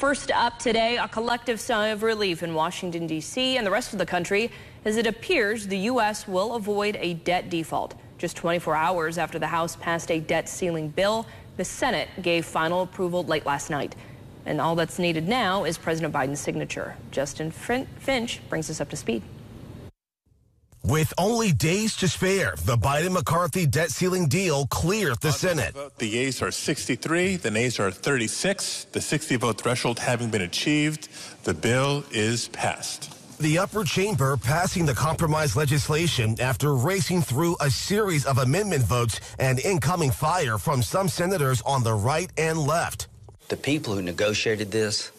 First up today, a collective sigh of relief in Washington, D.C. and the rest of the country as it appears the U.S. will avoid a debt default. Just 24 hours after the House passed a debt ceiling bill, the Senate gave final approval late last night. And all that's needed now is President Biden's signature. Justin Finch brings us up to speed. With only days to spare, the Biden-McCarthy debt ceiling deal cleared the Senate. The yeas are 63, the nays are 36. The 60-vote threshold having been achieved, the bill is passed. The upper chamber passing the compromise legislation after racing through a series of amendment votes and incoming fire from some senators on the right and left. The people who negotiated this,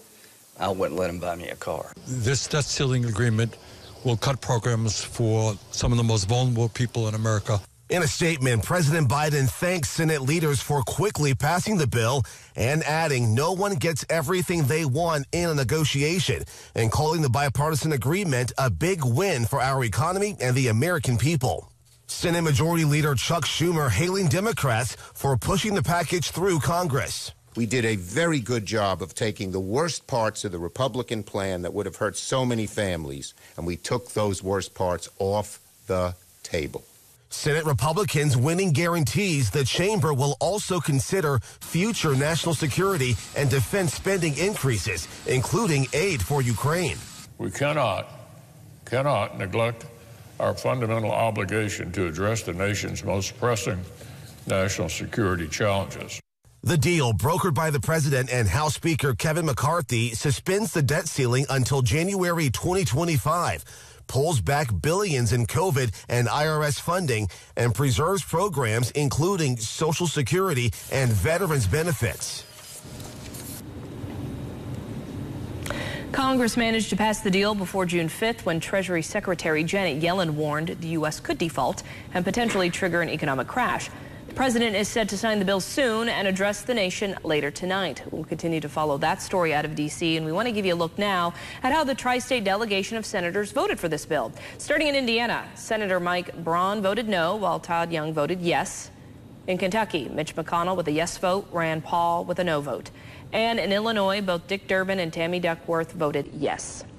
I wouldn't let them buy me a car. This debt ceiling agreement will cut programs for some of the most vulnerable people in America. In a statement, President Biden thanks Senate leaders for quickly passing the bill and adding no one gets everything they want in a negotiation, and calling the bipartisan agreement a big win for our economy and the American people. Senate Majority Leader Chuck Schumer hailing Democrats for pushing the package through Congress. We did a very good job of taking the worst parts of the Republican plan that would have hurt so many families, and we took those worst parts off the table. Senate Republicans winning guarantees the chamber will also consider future national security and defense spending increases, including aid for Ukraine. We cannot neglect our fundamental obligation to address the nation's most pressing national security challenges. The deal, brokered by the president and House Speaker Kevin McCarthy, suspends the debt ceiling until January 2025, pulls back billions in COVID and IRS funding, and preserves programs including Social Security and veterans benefits. Congress managed to pass the deal before June 5th when Treasury Secretary Janet Yellen warned the U.S. could default and potentially trigger an economic crash. The president is set to sign the bill soon and address the nation later tonight. We'll continue to follow that story out of D.C., and we want to give you a look now at how the TriState delegation of senators voted for this bill. Starting in Indiana, Senator Mike Braun voted no, while Todd Young voted yes. In Kentucky, Mitch McConnell with a yes vote, Rand Paul with a no vote. And in Illinois, both Dick Durbin and Tammy Duckworth voted yes.